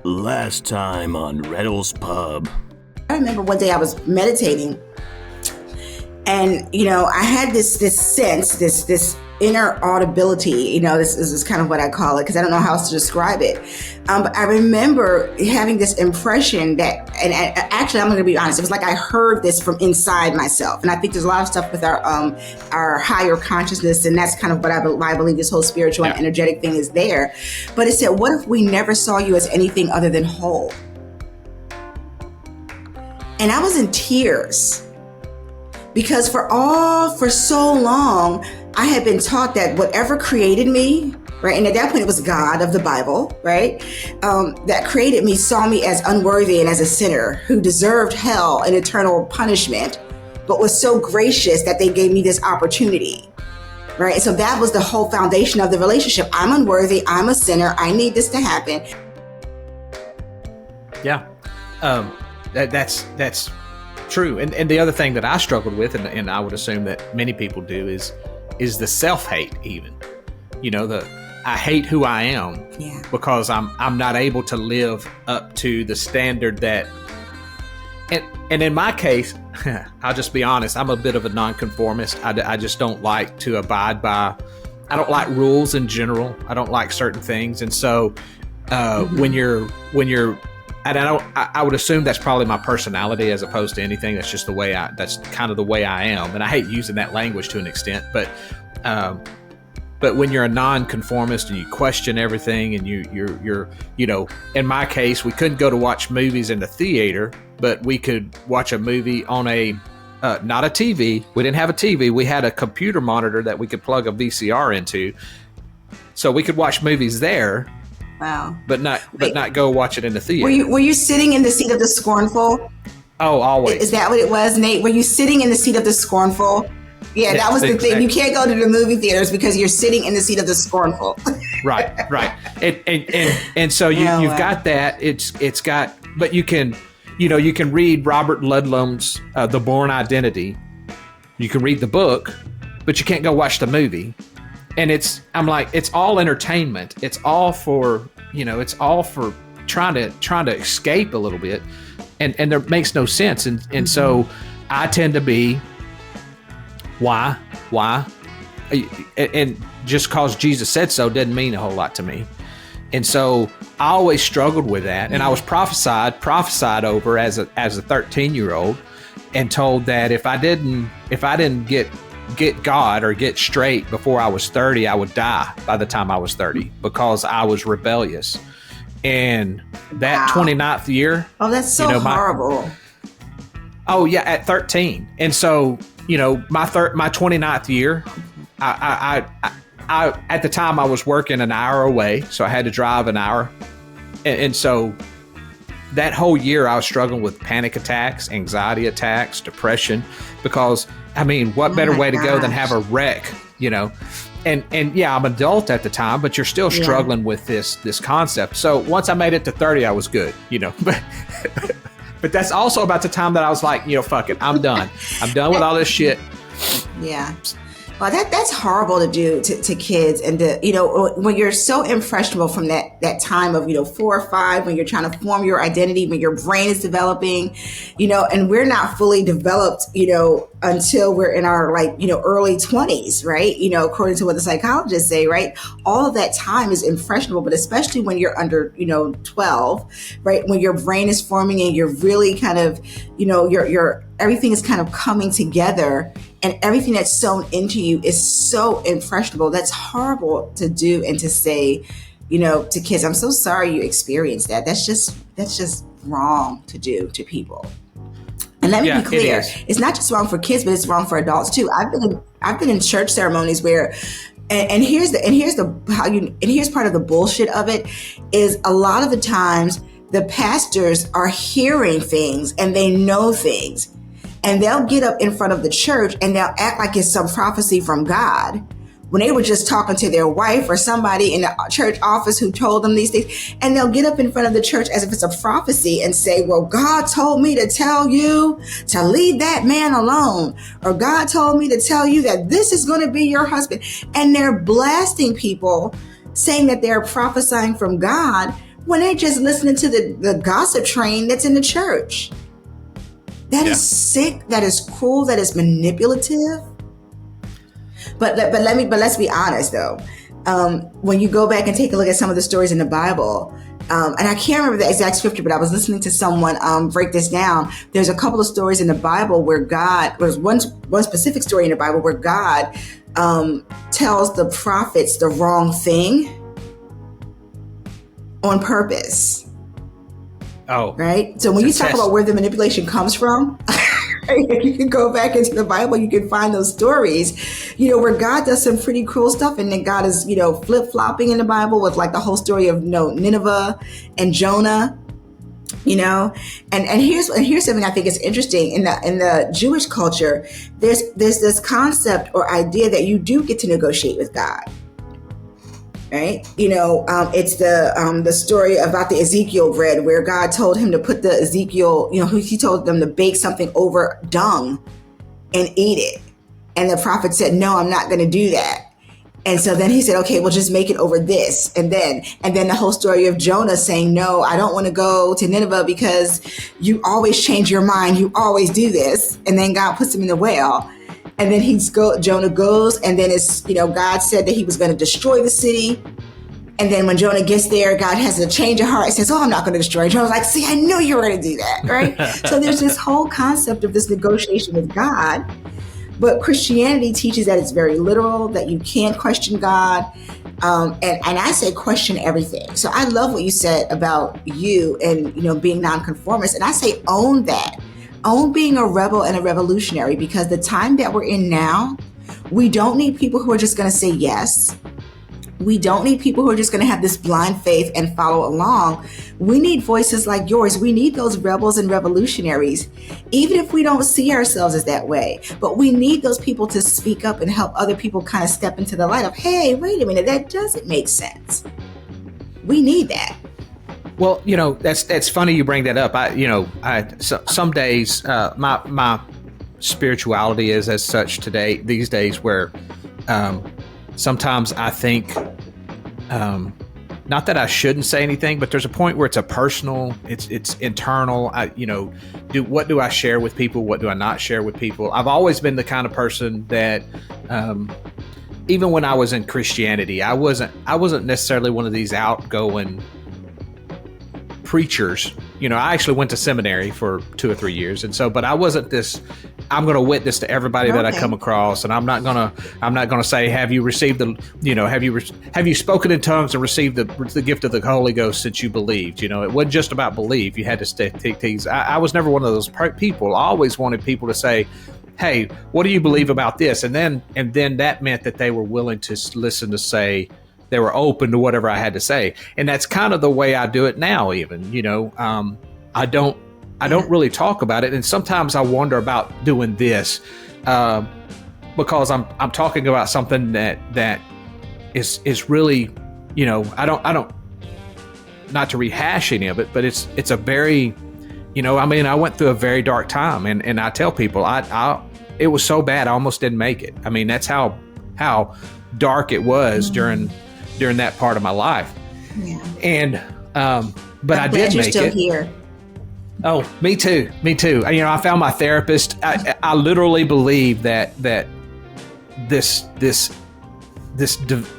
Last time on Reynolds Pub. I remember one day I was meditating, and I had this sense, this inner audibility. This is kind of what I call it, because I don't know how else to describe it. But I remember having this impression that, and actually, I'm going to be honest, it was like I heard this from inside myself. And I think there's a lot of stuff with our higher consciousness, and that's kind of what I believe this whole spiritual and energetic thing is there. But it said, what if we never saw you as anything other than whole? And I was in tears, because for so long, I had been taught that whatever created me, right? And at that point it was God of the Bible, right? That created me saw me as unworthy and as a sinner who deserved hell and eternal punishment, but was so gracious that they gave me this opportunity, right? And so that was the whole foundation of the relationship. I'm unworthy. I'm a sinner. I need this to happen. Yeah. That's true. And the other thing that I struggled with, and I would assume that many people do, is the self-hate even. I hate who I am because I'm not able to live up to the standard that, and in my case, I'll just be honest, I'm a bit of a nonconformist. I just don't like to abide by, I don't like rules in general. I don't like certain things. And so when you're and I would assume that's probably my personality as opposed to anything. That's just that's kind of the way I am. And I hate using that language to an extent, but when you're a nonconformist and you question everything, and you're in my case, we couldn't go to watch movies in the theater, but we could watch a movie on not a TV. We didn't have a TV. We had a computer monitor that we could plug a VCR into. So we could watch movies there. Wow. But not go watch it in the theater. Were you sitting in the seat of the scornful? Oh, always. Is that what it was, Nate? Were you sitting in the seat of the scornful? Yeah, that was the thing. You can't go to the movie theaters because you're sitting in the seat of the scornful. Right. And so you've got that. It's got, but you can read Robert Ludlum's The Bourne Identity. You can read the book, but you can't go watch the movie. And it's all entertainment. It's all for trying to escape a little bit, and there makes no sense. And so I tend to be, why, and just cause Jesus said so doesn't mean a whole lot to me. And so I always struggled with that, and I was prophesied over as a 13-year-old, and told that if I didn't get God or get straight before I was 30, I would die by the time I was 30 because I was rebellious. And that 29th year. Oh, that's so horrible. At 13. And so, my 29th year, I at the time I was working an hour away, so I had to drive an hour. And so that whole year I was struggling with panic attacks, anxiety attacks, depression, because what better way to go than have a wreck, And I'm an adult at the time, but you're still struggling with this concept. So once I made it to 30, I was good, but that's also about the time that I was like, fuck it, I'm done. I'm done with all this shit. Yeah. Well, that's horrible to do to kids, and when you're so impressionable from that time of 4 or 5, when you're trying to form your identity, when your brain is developing, and we're not fully developed, until we're in our early 20s, right? According to what the psychologists say, right? All of that time is impressionable, but especially when you're under 12, right? When your brain is forming and you're really kind of your everything is kind of coming together, and everything that's sewn into you is so impressionable. That's horrible to do and to say, to kids. I'm so sorry you experienced that. That's just wrong to do to people. And let me be clear, it's not just wrong for kids, but it's wrong for adults too. I've been in church ceremonies where, and here's part of the bullshit of it, is a lot of the times the pastors are hearing things and they know things. And they'll get up in front of the church and they'll act like it's some prophecy from God, when they were just talking to their wife or somebody in the church office who told them these things. And they'll get up in front of the church as if it's a prophecy and say, well, God told me to tell you to leave that man alone. Or God told me to tell you that this is going to be your husband. And they're blasting people saying that they're prophesying from God when they're just listening to the gossip train that's in the church. That is sick. That is cruel. That is manipulative. But let's be honest though. When you go back and take a look at some of the stories in the Bible, and I can't remember the exact scripture, but I was listening to someone break this down. There's a couple of stories in the Bible where there's one specific story in the Bible where God tells the prophets the wrong thing on purpose. Oh, right. So when you talk about where the manipulation comes from, you can go back into the Bible, you can find those stories, where God does some pretty cruel stuff. And then God is, flip-flopping in the Bible with like the whole story of, Nineveh and Jonah, and here's something I think is interesting in the Jewish culture. There's this concept or idea that you do get to negotiate with God. Right. It's the story about the Ezekiel bread where God told him to put the Ezekiel, he told them to bake something over dung and eat it. And the prophet said, no, I'm not going to do that. And so then he said, okay, well, just make it over this. And then the whole story of Jonah saying, no, I don't want to go to Nineveh because you always change your mind. You always do this. And then God puts him in the whale. And then Jonah goes, and then God said that he was going to destroy the city. And then when Jonah gets there, God has a change of heart and says, oh, I'm not going to destroy it. Jonah's like, see, I knew you were going to do that, right? So there's this whole concept of this negotiation with God. But Christianity teaches that it's very literal, that you can't question God. And I say question everything. So I love what you said about you and, being nonconformist. And I say own that. Own being a rebel and a revolutionary, because the time that we're in now, we don't need people who are just going to say yes. We don't need people who are just going to have this blind faith and follow along. We need voices like yours. We need those rebels and revolutionaries, even if we don't see ourselves as that way. But we need those people to speak up and help other people kind of step into the light of, hey, wait a minute, that doesn't make sense. We need that. Well, that's funny you bring that up. Some days my spirituality is as such these days where sometimes I think not that I shouldn't say anything, but there's a point where it's it's internal. What do I share with people? What do I not share with people? I've always been the kind of person that even when I was in Christianity, I wasn't necessarily one of these outgoing preachers. I actually went to seminary for 2 or 3 years, and so, but I wasn't this. I'm going to witness to everybody that I come across, and I'm not going to say, have you received have you spoken in tongues and received the gift of the Holy Ghost since you believed? It wasn't just about belief. You had to take these. I was never one of those people. I always wanted people to say, hey, what do you believe about this? And then that meant that they were willing to listen to say. They were open to whatever I had to say. And that's kind of the way I do it now, even, I don't really talk about it. And sometimes I wonder about doing this because I'm talking about something that is really, I don't, not to rehash any of it, but it's a very, I went through a very dark time, and I tell people it was so bad I almost didn't make it. I mean, that's how dark it was during that part of my life. Yeah. And but I did make it. Here. Oh, me too. I found my therapist. I literally believe that this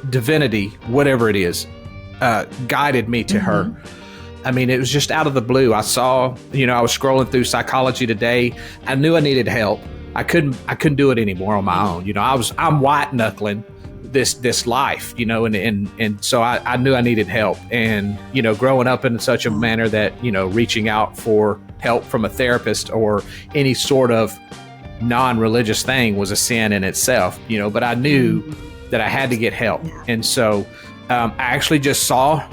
divinity, whatever it is, guided me to her. I mean, it was just out of the blue. I saw, I was scrolling through Psychology Today. I knew I needed help. I couldn't do it anymore on my own. I'm white knuckling this life, and so I knew I needed help. And, growing up in such a manner that, reaching out for help from a therapist or any sort of non-religious thing was a sin in itself, but I knew that I had to get help. And so I actually just saw, I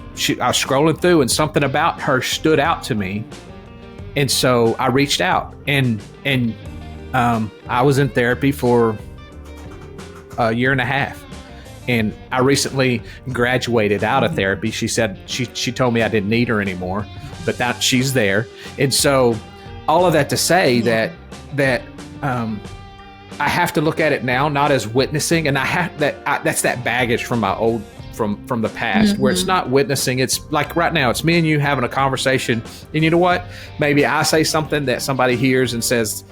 was scrolling through and something about her stood out to me. And so I reached out and I was in therapy for a year and a half. And I recently graduated out of therapy. She said, she told me I didn't need her anymore, but that she's there. And so all of that to say that I have to look at it now, not as witnessing. And that's that baggage from my old from the past, where it's not witnessing. It's like right now, it's me and you having a conversation, and you know what? Maybe I say something that somebody hears and says,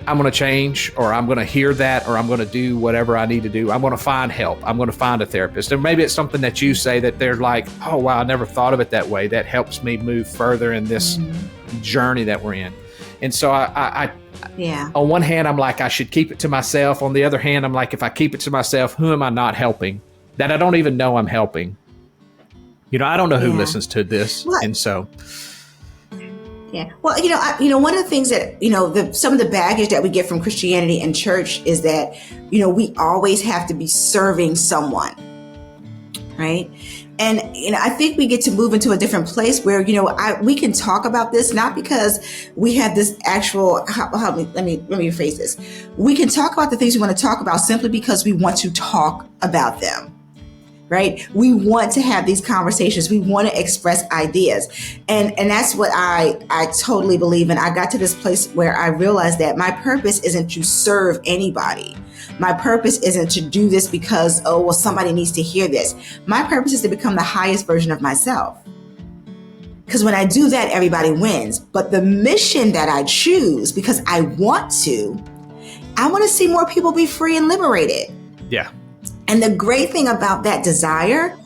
I'm going to change, or I'm going to hear that, or I'm going to do whatever I need to do. I'm going to find help. I'm going to find a therapist. And maybe it's something that you say that they're like, oh, wow, I never thought of it that way. That helps me move further in this journey that we're in. And so I on one hand, I'm like, I should keep it to myself. On the other hand, I'm like, if I keep it to myself, who am I not helping? That I don't even know I'm helping. You know, I don't know who listens to this. What? And so... Yeah. Well, one of the things that, some of the baggage that we get from Christianity and church is that, we always have to be serving someone. Right. And, I think we get to move into a different place where, we can talk about this, not because we have this actual, let me rephrase this. We can talk about the things we want to talk about simply because we want to talk about them. Right? We want to have these conversations. We want to express ideas. And that's what I totally believe in. I got to this place where I realized that my purpose isn't to serve anybody. My purpose isn't to do this because, somebody needs to hear this. My purpose is to become the highest version of myself. Because when I do that, everybody wins. But the mission that I choose, because I want to see more people be free and liberated. Yeah. And the great thing about that desire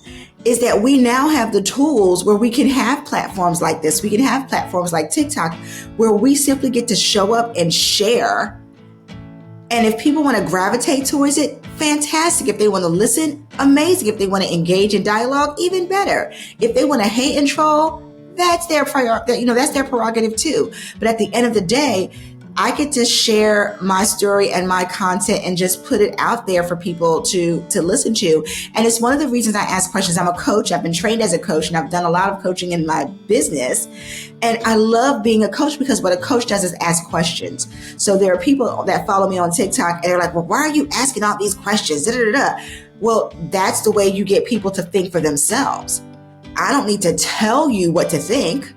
is that we now have the tools where we can have platforms like this. We can have platforms like TikTok where we simply get to show up and share. And if people want to gravitate towards it, fantastic. If they want to listen, amazing. If they want to engage in dialogue, even better. If they want to hate and troll, that's their that's their prerogative too. But at the end of the day, I get to share my story and my content and just put it out there for people to listen to. And it's one of the reasons I ask questions. I'm a coach. I've been trained as a coach, and I've done a lot of coaching in my business. And I love being a coach because what a coach does is ask questions. So there are people that follow me on TikTok and they're like, well, why are you asking all these questions? Well, that's the way you get people to think for themselves. I don't need to tell you what to think.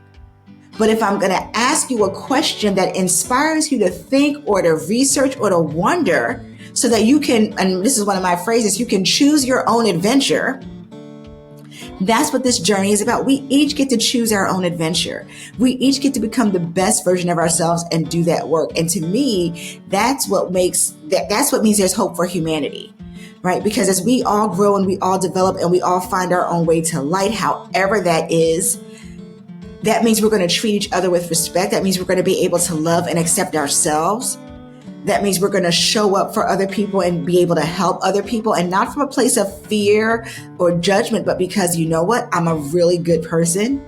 But if I'm going to ask you a question that inspires you to think or to research or to wonder so that you can, and this is one of my phrases, you can choose your own adventure. That's what this journey is about. We each get to choose our own adventure. We each get to become the best version of ourselves and do that work. And to me, that's what means there's hope for humanity. Right? Because as we all grow and we all develop and we all find our own way to light, however that is, that means we're going to treat each other with respect. That means we're going to be able to love and accept ourselves. That means we're going to show up for other people and be able to help other people, and not from a place of fear or judgment, but because you know what? I'm a really good person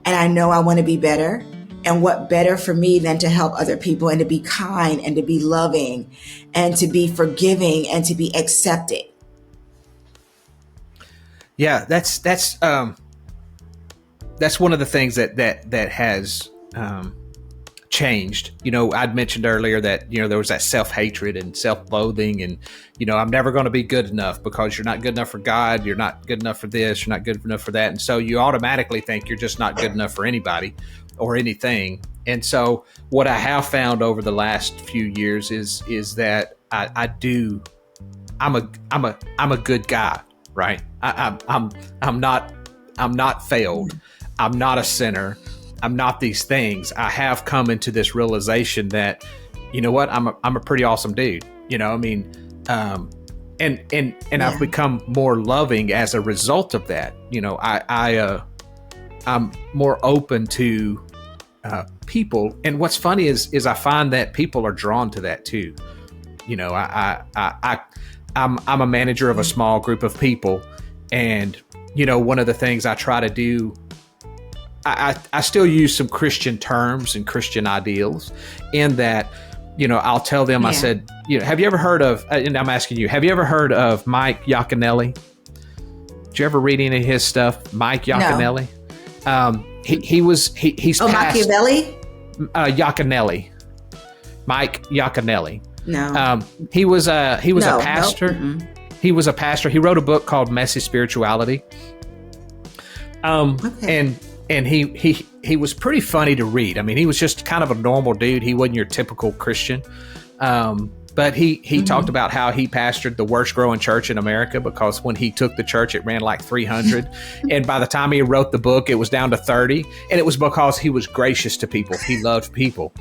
and I know I want to be better. And what better for me than to help other people and to be kind and to be loving and to be forgiving and to be accepting. Yeah, that's one of the things that has changed. I'd mentioned earlier that, there was that self-hatred and self-loathing and, I'm never going to be good enough because you're not good enough for God. You're not good enough for this. You're not good enough for that. And so you automatically think you're just not good enough for anybody or anything. And so what I have found over the last few years is that I'm a good guy, right? I'm not failed. I'm not a sinner. I'm not these things. I have come into this realization that, you know what, I'm a pretty awesome dude. And I've become more loving as a result of that. I'm more open to people. And what's funny is I find that people are drawn to that too. I'm a manager of a small group of people, and one of the things I try to do, I still use some Christian terms and Christian ideals in that, I'll tell them, I said, have you ever heard of, and I'm asking you, have you ever heard of Mike Yaconelli? Did you ever read any of his stuff? Mike Yaconelli? No. He's Machiavelli? Yaconelli. Mike Yaconelli. No. He was a pastor. Nope. He was a pastor. He wrote a book called Messy Spirituality. Okay. And he was pretty funny to read. I mean, he was just kind of a normal dude. He wasn't your typical Christian. But he talked about how he pastored the worst growing church in America, because when he took the church, it ran like 300. And by the time he wrote the book, it was down to 30. And it was because he was gracious to people. He loved people.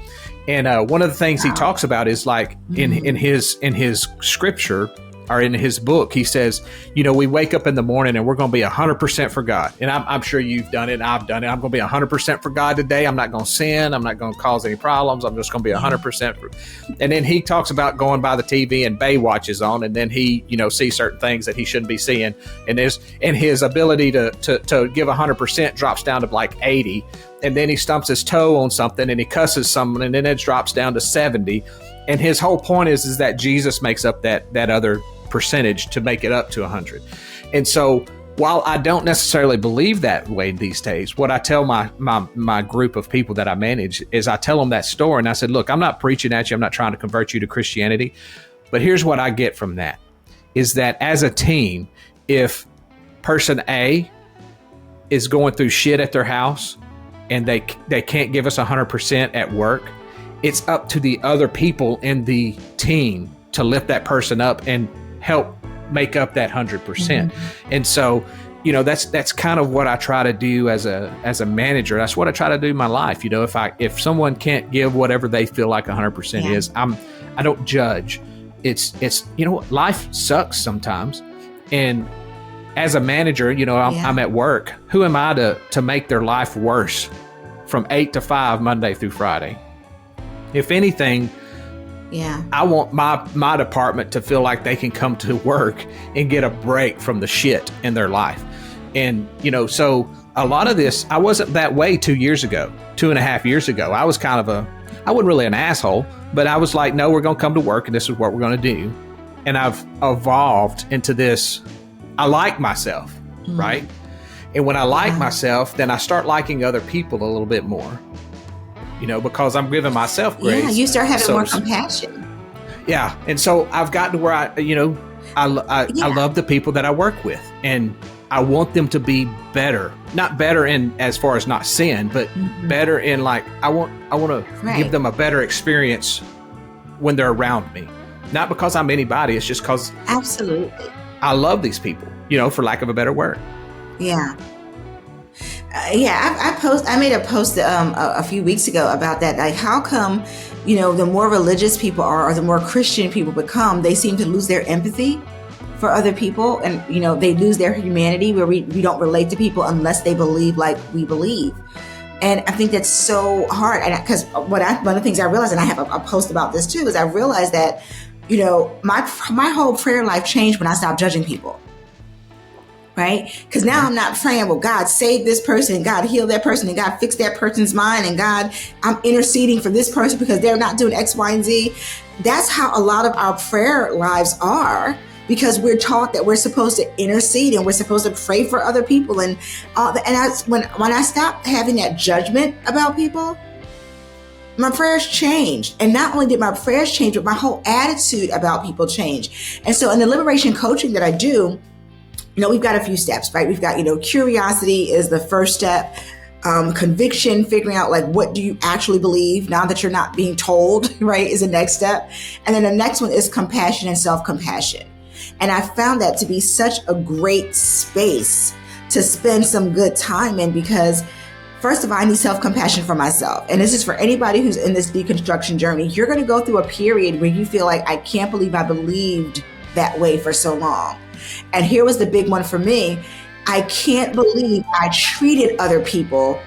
And one of the things he talks about is like in his scripture, or in his book, he says, you know, we wake up in the morning and we're going to be 100% for God. And I'm sure you've done it and I've done it. I'm going to be 100% for God today. I'm not going to sin. I'm not going to cause any problems. I'm just going to be 100% for. And then he talks about going by the TV and Baywatch is on, and then he, you know, sees certain things that he shouldn't be seeing. And his ability to give 100% drops down to like 80. And then he stumps his toe on something and he cusses someone, and then it drops down to 70. And his whole point is that Jesus makes up that other percentage to make it up to 100. And so while I don't necessarily believe that way these days, what I tell my group of people that I manage is I tell them that story, and I said, look, I'm not preaching at you. I'm not trying to convert you to Christianity. But here's what I get from that is that as a team, if person A is going through shit at their house and they can't give us 100% at work, it's up to the other people in the team to lift that person up and help make up that 100%. And so, you know, that's kind of what I try to do as a manager. That's what I try to do in my life. You know, if someone can't give whatever they feel like 100% is, I don't judge. It's you know, life sucks sometimes. And as a manager, you know, I'm at work. Who am I to make their life worse from 8 to 5 Monday through Friday? If anything, I want my department to feel like they can come to work and get a break from the shit in their life. And, you know, so a lot of this, I wasn't that way 2 years ago, 2.5 years ago. I was kind of I wasn't really an asshole, but I was like, no, we're going to come to work and this is what we're going to do. And I've evolved into this. I like myself, right? And when I like myself, then I start liking other people a little bit more. You know, because I'm giving myself grace. Yeah, you start having more compassion. Yeah, and so I've gotten to where I love the people that I work with, and I want them to be better. Not better in as far as not sin, but better in like I want to give them a better experience when they're around me. Not because I'm anybody, it's just because absolutely I love these people. You know, for lack of a better word. Yeah. I made a post a few weeks ago about that. Like, how come, you know, the more religious people are, or the more Christian people become, they seem to lose their empathy for other people, and you know, they lose their humanity, where we don't relate to people unless they believe like we believe. And I think that's so hard. And because one of the things I realized, and I have a post about this too, is I realized that, you know, my whole prayer life changed when I stopped judging people. Right? Because now I'm not praying, well, God save this person, and God heal that person, and God fix that person's mind, and God, I'm interceding for this person because they're not doing X, Y, and Z. That's how a lot of our prayer lives are, because we're taught that we're supposed to intercede and we're supposed to pray for other people. And when I stopped having that judgment about people, my prayers changed. And not only did my prayers change, but my whole attitude about people changed. And so in the liberation coaching that I do, you know, we've got a few steps, right? We've got, you know, curiosity is the first step. Conviction, figuring out like, what do you actually believe now that you're not being told, right, is the next step. And then the next one is compassion and self-compassion. And I found that to be such a great space to spend some good time in, because first of all, I need self-compassion for myself. And this is for anybody who's in this deconstruction journey. You're going to go through a period where you feel like, I can't believe I believed that way for so long. And here was the big one for me. I can't believe I treated other people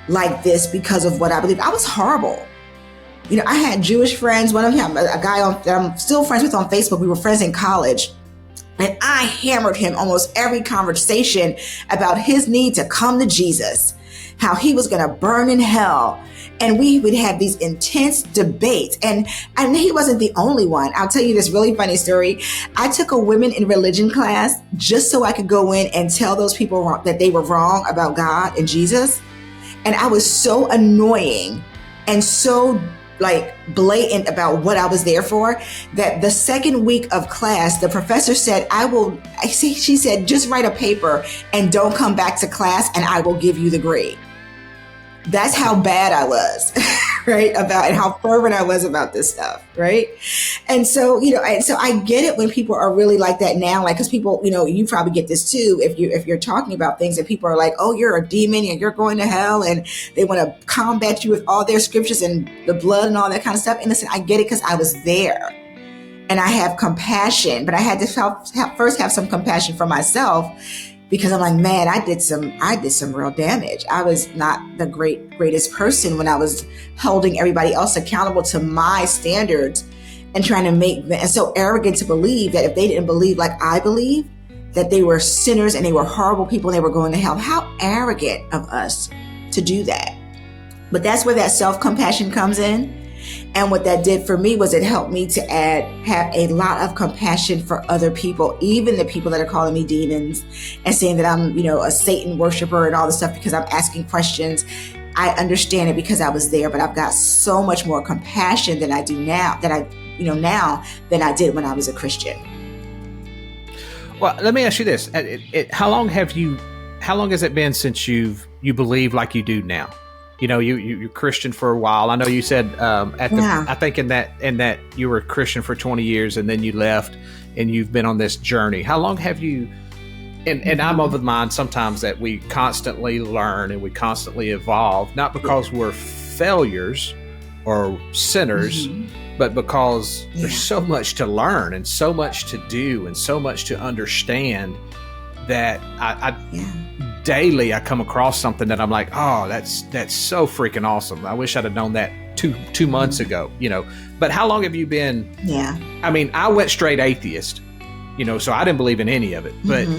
like this because of what I believe. I was horrible. You know, I had Jewish friends. One of them, a guy that I'm still friends with on Facebook. We were friends in college. And I hammered him almost every conversation about his need to come to Jesus, how he was going to burn in hell. And we would have these intense debates. And he wasn't the only one. I'll tell you this really funny story. I took a women in religion class just so I could go in and tell those people that they were wrong about God and Jesus. And I was so annoying and so like blatant about what I was there for, that the second week of class, the professor said, she said, just write a paper and don't come back to class and I will give you the grade. That's how bad I was, right? About and how fervent I was about this stuff, right? And so, so I get it when people are really like that now, like, because people, you probably get this too if you're talking about things and people are like, oh, you're a demon and you're going to hell, and they want to combat you with all their scriptures and the blood and all that kind of stuff. And listen, I get it because I was there. And I have compassion, but I had to first have some compassion for myself, because I'm like, man, I did some real damage. I was not the greatest person when I was holding everybody else accountable to my standards and trying to make them, and so arrogant to believe that if they didn't believe like I believe, that they were sinners and they were horrible people and they were going to hell. How arrogant of us to do that. But that's where that self-compassion comes in. And what that did for me was it helped me to have a lot of compassion for other people, even the people that are calling me demons and saying that I'm, a Satan worshiper and all this stuff because I'm asking questions. I understand it because I was there, but I've got so much more compassion than I do now, now than I did when I was a Christian. Well, let me ask you this: how long has it been since you believe like you do now? You're Christian for a while. I know you said I think in that you were a Christian for 20 years and then you left and you've been on this journey. How long have you? And I'm of the mind sometimes that we constantly learn and we constantly evolve, not because we're failures or sinners, but because there's so much to learn and so much to do and so much to understand that I daily I come across something that I'm like, oh, that's so freaking awesome. I wish I'd have known that two months ago, But how long have you been? Yeah. I mean, I went straight atheist, so I didn't believe in any of it.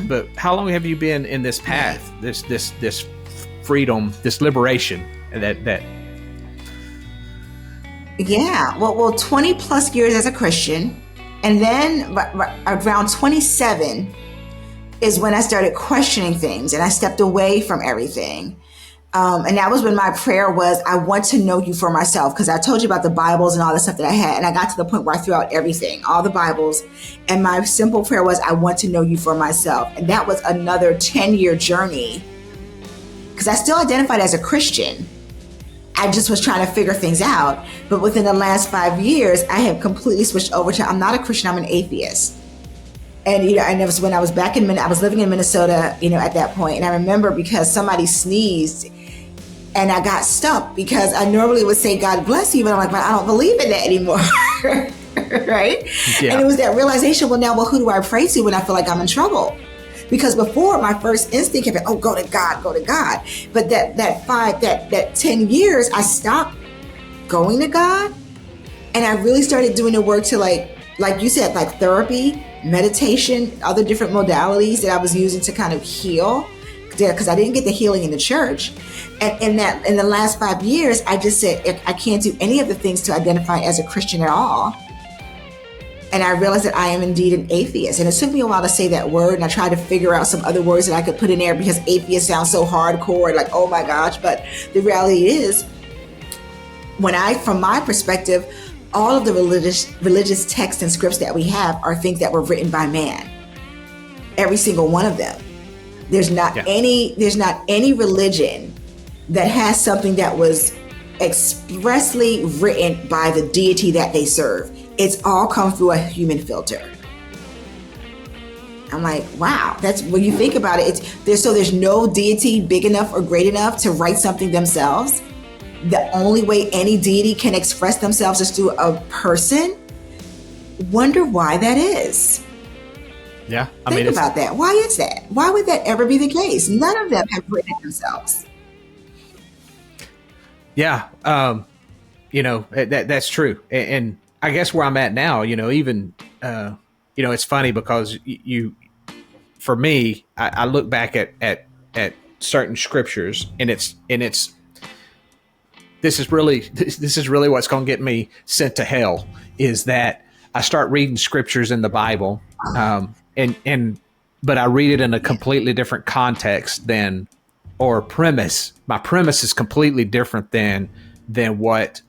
But how long have you been in this path, this freedom, this liberation that? Yeah. Well, 20 plus years as a Christian, and then around 27 is when I started questioning things and I stepped away from everything. And that was when my prayer was, I want to know you for myself. Because I told you about the Bibles and all the stuff that I had. And I got to the point where I threw out everything, all the Bibles. And my simple prayer was, I want to know you for myself. And that was another 10-year journey. Because I still identified as a Christian. I just was trying to figure things out. But within the last 5 years, I have completely switched over to, I'm not a Christian, I'm an atheist. And, and it was when I was I was living in Minnesota, at that point. And I remember because somebody sneezed and I got stumped because I normally would say, God bless you. But I'm like, I don't believe in that anymore. Right? Yeah. And it was that realization, well, who do I pray to when I feel like I'm in trouble? Because before, my first instinct had been, oh, go to God. But that 10 years, I stopped going to God. And I really started doing the work to like you said, like therapy, meditation, other different modalities that I was using to kind of heal, because I didn't get the healing in the church. And in the last 5 years, I just said, I can't do any of the things to identify as a Christian at all. And I realized that I am indeed an atheist. And it took me a while to say that word. And I tried to figure out some other words that I could put in there because atheist sounds so hardcore, like, oh my gosh. But the reality is, from my perspective, all of the religious texts and scripts that we have are things that were written by man. Every single one of them. There's not any religion that has something that was expressly written by the deity that they serve. It's all come through a human filter. I'm like, wow, that's when you think about it. There's no deity big enough or great enough to write something themselves. The only way any deity can express themselves is through a person. Wonder why that is. Yeah. Think about that. Why is that? Why would that ever be the case? None of them have written it themselves. Yeah. That's true. And I guess where I'm at now, even, it's funny because for me, I look back at certain scriptures and it's, this is really what's going to get me sent to hell, is that I start reading scriptures in the Bible, but I read it in a completely different context or premise. My premise is completely different than what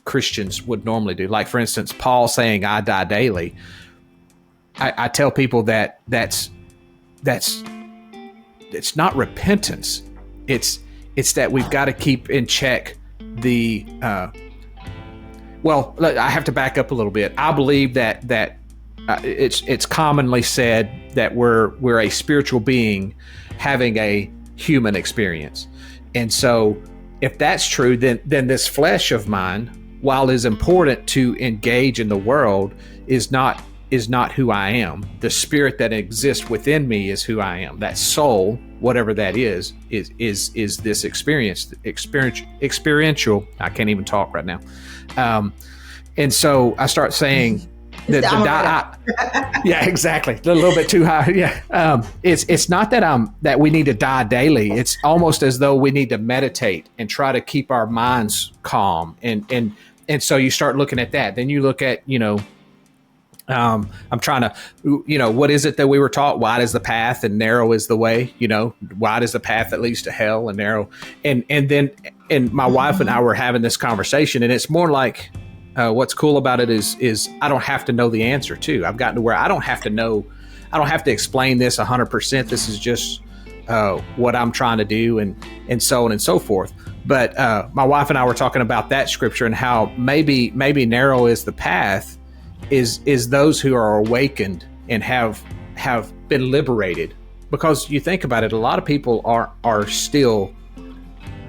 Christians would normally do. Like, for instance, Paul saying, I die daily. I tell people that's not repentance. It's that we've got to keep in check well, I have to back up a little bit. I believe that it's commonly said that we're a spiritual being having a human experience. And so if that's true, then this flesh of mine, while is important to engage in the world, is not who I am. The spirit that exists within me is who I am. That soul, whatever that is this experiential. I can't even talk right now. And so I start saying yeah, exactly. A little bit too high. Yeah. It's not that we need to die daily. It's almost as though we need to meditate and try to keep our minds calm. And so you start looking at that. Then you look at, I'm trying to, what is it that we were taught? Wide is the path and narrow is the way, wide is the path that leads to hell and narrow. And my wife and I were having this conversation, and it's more like, what's cool about it is I don't have to know the answer too. I've gotten to where I don't have to explain this 100%. This is just what I'm trying to do, and so on and so forth. But my wife and I were talking about that scripture and how maybe narrow is the path, is those who are awakened and have been liberated. Because you think about it, a lot of people are still,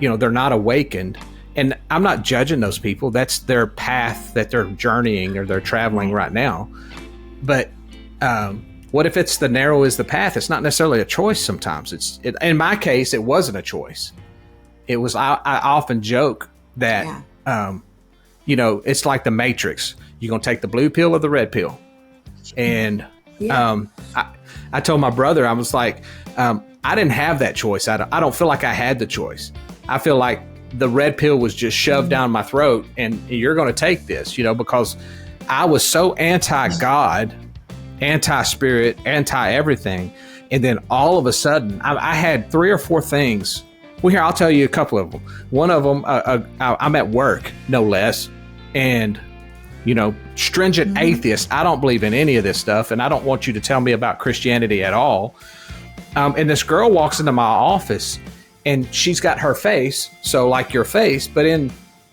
they're not awakened. And I'm not judging those people. That's their path that they're journeying or they're traveling right now. But what if it's the narrow is the path? It's not necessarily a choice sometimes. In my case, it wasn't a choice. It was, I often joke that, it's like the Matrix. You're going to take the blue pill or the red pill. And I told my brother, I was like, I didn't have that choice. I don't feel like I had the choice. I feel like the red pill was just shoved down my throat, and you're going to take this, because I was so anti-God, anti-spirit, anti-everything. And then all of a sudden, I had 3 or 4 things. Well, here, I'll tell you a couple of them. One of them, I'm at work, no less. And, stringent atheist. I don't believe in any of this stuff, and I don't want you to tell me about Christianity at all. And this girl walks into my office, and she's got her face, so like your face, but I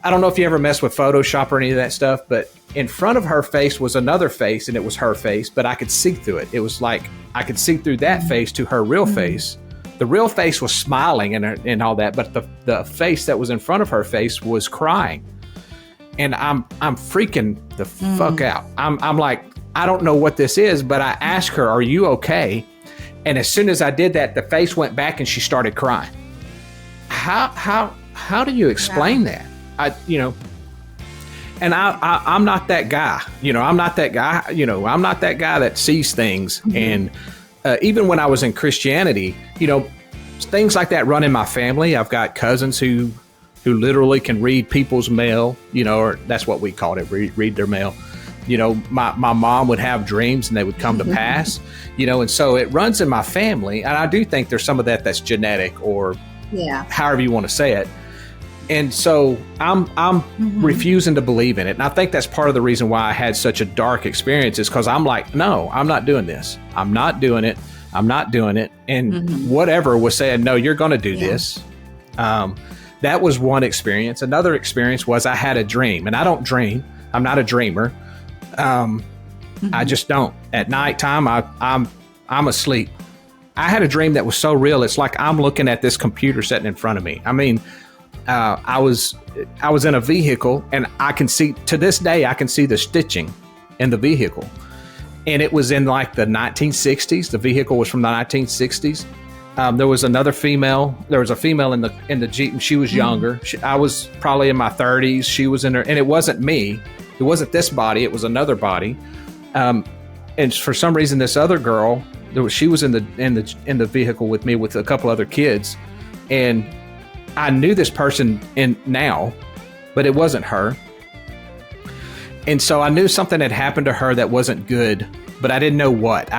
don't know if you ever mess with Photoshop or any of that stuff, but in front of her face was another face, and it was her face, but I could see through it. It was like I could see through that face to her real face. The real face was smiling and all that, but the face that was in front of her face was crying. And I'm freaking the fuck out. I'm like, I don't know what this is, but I asked her, "Are you okay?" And as soon as I did that, the face went back and she started crying. How do you explain that? And I'm not that guy. I'm not that guy. I'm not that guy that sees things. And even when I was in Christianity, things like that run in my family. I've got cousins who literally can read people's mail, or that's what we called it, read their mail. My mom would have dreams and they would come to pass, and so it runs in my family. And I do think there's some of that's genetic or however you want to say it. And so I'm refusing to believe in it. And I think that's part of the reason why I had such a dark experience, is because I'm like, no, I'm not doing this. I'm not doing it. I'm not doing it. And whatever was saying, no, you're going to do this. That was one experience. Another experience was I had a dream, and I don't dream. I'm not a dreamer. I just don't. At nighttime, I'm asleep. I had a dream that was so real. It's like I'm looking at this computer sitting in front of me. I mean, I was in a vehicle, and I can see, to this day, I can see the stitching in the vehicle. And it was in like the 1960s. The vehicle was from the 1960s. There was another female. There was a female in the Jeep, and she was younger. I was probably in my 30s. She was in her, and it wasn't me. It wasn't this body. It was another body. And for some reason, this other girl, she was in the vehicle with me with a couple other kids, and I knew this person now, but it wasn't her. And so I knew something had happened to her that wasn't good, but I didn't know what.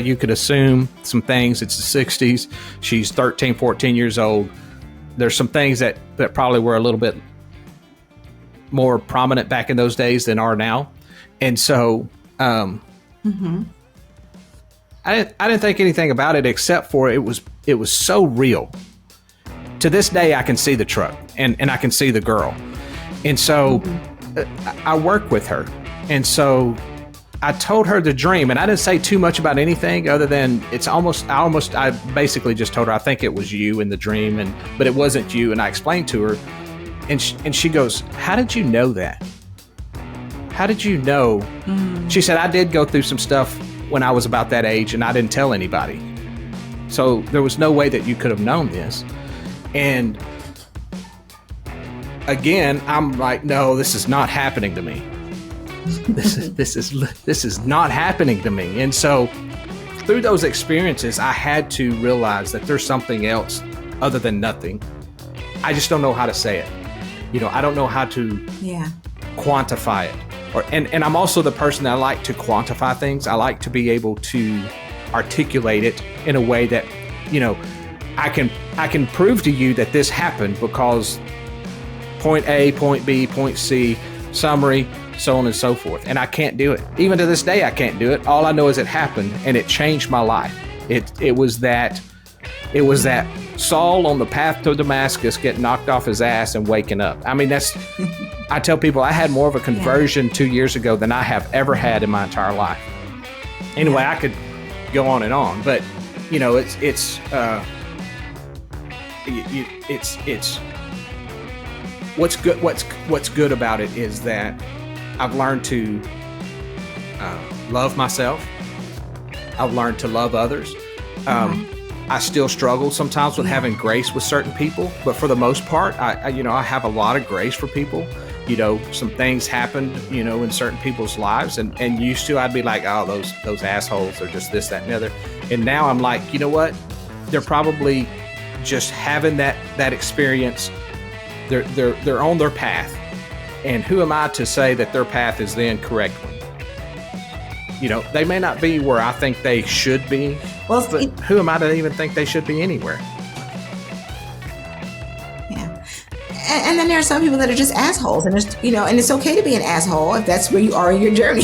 You could assume some things. It's the 60s. She's 13, 14 years old. There's some things that probably were a little bit more prominent back in those days than are now. And so I didn't think anything about it, except for it was so real. To this day, I can see the truck and I can see the girl. And so I work with her. And so I told her the dream, and I didn't say too much about anything other than I basically just told her, I think it was you in the dream, but it wasn't you. And I explained to her, and she goes, how did you know that? How did you know? She said, I did go through some stuff when I was about that age, and I didn't tell anybody. So there was no way that you could have known this. And again, I'm like, no, this is not happening to me. This is not happening to me. And so through those experiences, I had to realize that there's something else other than nothing. I just don't know how to say it. I don't know how to quantify it. And I'm also the person that I like to quantify things. I like to be able to articulate it in a way that, I can prove to you that this happened because point A, point B, point C, summary, so on and so forth. And I can't do it. Even to this day, I can't do it. All I know is it happened, and it changed my life. It was that Saul on the path to Damascus getting knocked off his ass and waking up. I mean, I tell people I had more of a conversion 2 years ago than I have ever had in my entire life. Anyway, I could go on and on, but it's what's good about it is that I've learned to love myself. I've learned to love others. I still struggle sometimes with having grace with certain people, but for the most part, I have a lot of grace for people. Some things happened, in certain people's lives, and used to I'd be like, oh, those assholes are just this, that, and the other. And now I'm like, you know what? They're probably just having that experience. They're on their path, and who am I to say that their path is the incorrect one? They may not be where I think they should be, but who am I to even think they should be anywhere? Yeah. And then there are some people that are just assholes, and and it's okay to be an asshole if that's where you are in your journey.